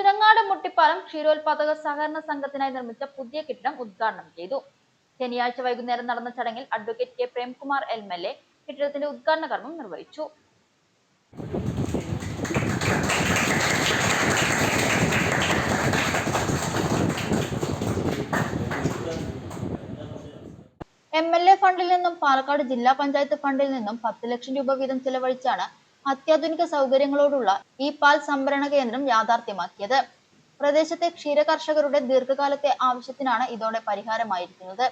ചുനങ്ങാട് മുട്ടിപ്പാലം ക്ഷീരോത്പാദക സഹകരണ സംഘത്തിനായി നിർമ്മിച്ച പുതിയ കെട്ടിടം ഉദ്ഘാടനം ചെയ്തു. ശനിയാഴ്ച വൈകുന്നേരം നടന്ന ചടങ്ങിൽ അഡ്വക്കേറ്റ് കെ പ്രേംകുമാർ MLA കെട്ടിടത്തിന്റെ ഉദ്ഘാടന കർമ്മം നിർവഹിച്ചു. MLA ഫണ്ടിൽ നിന്നും പാലക്കാട് ജില്ലാ പഞ്ചായത്ത് ഫണ്ടിൽ നിന്നും 10 ലക്ഷം രൂപ വീതം ചെലവഴിച്ചാണ് അത്യാധുനിക സൗകര്യങ്ങളോടുള്ള ഈ പാൽ സംഭരണ കേന്ദ്രം യാഥാർത്ഥ്യമാക്കിയത്. പ്രദേശത്തെ ക്ഷീര കർഷകരുടെ ദീർഘകാലത്തെ ആവശ്യത്തിനാണ് ഇതോടെ പരിഹാരമായിരിക്കുന്നത്.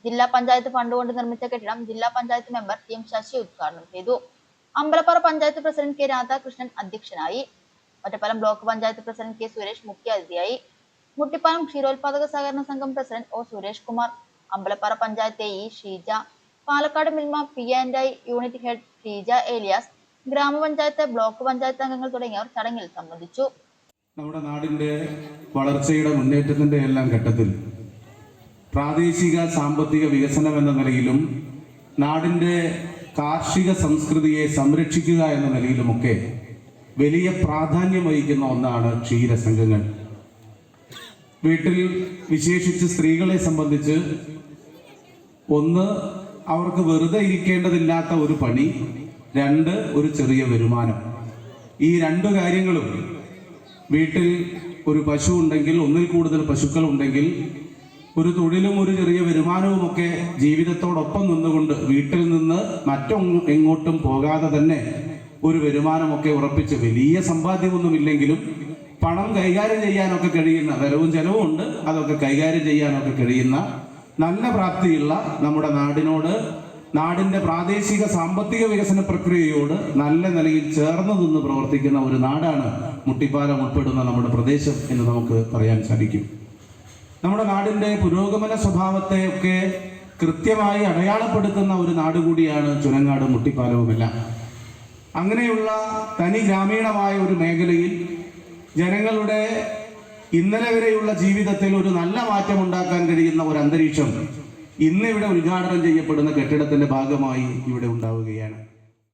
ജില്ലാ പഞ്ചായത്ത് ഫണ്ട് കൊണ്ട് നിർമ്മിച്ച കെട്ടിടം ജില്ലാ പഞ്ചായത്ത് മെമ്പർ TM ശശി ഉദ്ഘാടനം ചെയ്തു. അമ്പലപ്പാറ പഞ്ചായത്ത് പ്രസിഡന്റ് K രാധാകൃഷ്ണൻ അധ്യക്ഷനായി. Ottapalam block panchayat president K Suresh മുഖ്യാതിഥിയായി. മുട്ടിപ്പാലം ക്ഷീരോത്പാദക സഹകരണ സംഘം president O Suresh Kumar, Ambalappara panchayat AE Sheeja, Palakkad Milma P&I unit head Sheeja Elias, ഗ്രാമപഞ്ചായത്ത് ബ്ലോക്ക് പഞ്ചായത്ത് അംഗങ്ങൾ തുടങ്ങിയവർ ചടങ്ങിൽ സംബന്ധിച്ചു. നമ്മുടെ നാടിന്റെ വളർച്ചയുടെ മുന്നേറ്റത്തിന്റെ എല്ലാം ഘട്ടത്തിൽ പ്രാദേശിക സാമ്പത്തിക വികസനം എന്ന നിലയിലും നാടിന്റെ കാർഷിക സംസ്കൃതിയെ സംരക്ഷിക്കുക എന്ന നിലയിലുമൊക്കെ വലിയ പ്രാധാന്യം വഹിക്കുന്ന ഒന്നാണ് ക്ഷീരസംഘങ്ങൾ. വീട്ടിൽ വിശേഷിച്ച് സ്ത്രീകളെ സംബന്ധിച്ച് ഒന്ന്, അവർക്ക് വെറുതെ ഇരിക്കേണ്ടതില്ലാത്ത ഒരു പണി, രണ്ട്, ഒരു ചെറിയ വരുമാനം. ഈ രണ്ടു കാര്യങ്ങളും വീട്ടിൽ ഒരു പശു ഉണ്ടെങ്കിൽ, ഒന്നിൽ കൂടുതൽ പശുക്കൾ ഉണ്ടെങ്കിൽ, ഒരു തൊഴിലും ഒരു ചെറിയ വരുമാനവും ഒക്കെ ജീവിതത്തോടൊപ്പം നിന്നുകൊണ്ട് വീട്ടിൽ നിന്ന് എങ്ങോട്ടും പോകാതെ തന്നെ ഒരു വരുമാനമൊക്കെ ഉറപ്പിച്ച് വലിയ സമ്പാദ്യമൊന്നുമില്ലെങ്കിലും പണം കൈകാര്യം ചെയ്യാനൊക്കെ കഴിയുന്ന, വരവും ചെലവും ഉണ്ട്, അതൊക്കെ കൈകാര്യം ചെയ്യാനൊക്കെ കഴിയുന്ന നല്ല പ്രാപ്തിയുള്ള നമ്മുടെ നാടിനോട്, നാടിന്റെ പ്രാദേശിക സാമ്പത്തിക വികസന പ്രക്രിയയോട് നല്ല നിലയിൽ ചേർന്ന് നിന്ന് പ്രവർത്തിക്കുന്ന ഒരു നാടാണ് മുട്ടിപ്പാലം ഉൾപ്പെടുന്ന നമ്മുടെ പ്രദേശം എന്ന് നമുക്ക് പറയാൻ സാധിക്കും. നമ്മുടെ നാടിന്റെ പുരോഗമന സ്വഭാവത്തെ ഒക്കെ കൃത്യമായി അടയാളപ്പെടുത്തുന്ന ഒരു നാട് കൂടിയാണ് ചുനങ്ങാട് മുട്ടിപ്പാലവുമെല്ലാം. അങ്ങനെയുള്ള തനി ഗ്രാമീണമായ ഒരു മേഖലയിൽ ജനങ്ങളുടെ ഇന്നലെ വരെയുള്ള ജീവിതത്തിൽ ഒരു നല്ല മാറ്റം ഉണ്ടാക്കാൻ കഴിയുന്ന ഒരു അന്തരീക്ഷം ഇന്നിവിടെ ഉദ്ഘാടനം ചെയ്യപ്പെടുന്ന കെട്ടിടത്തിന്റെ ഭാഗമായി ഇവിടെ ഉണ്ടാവുകയാണ്.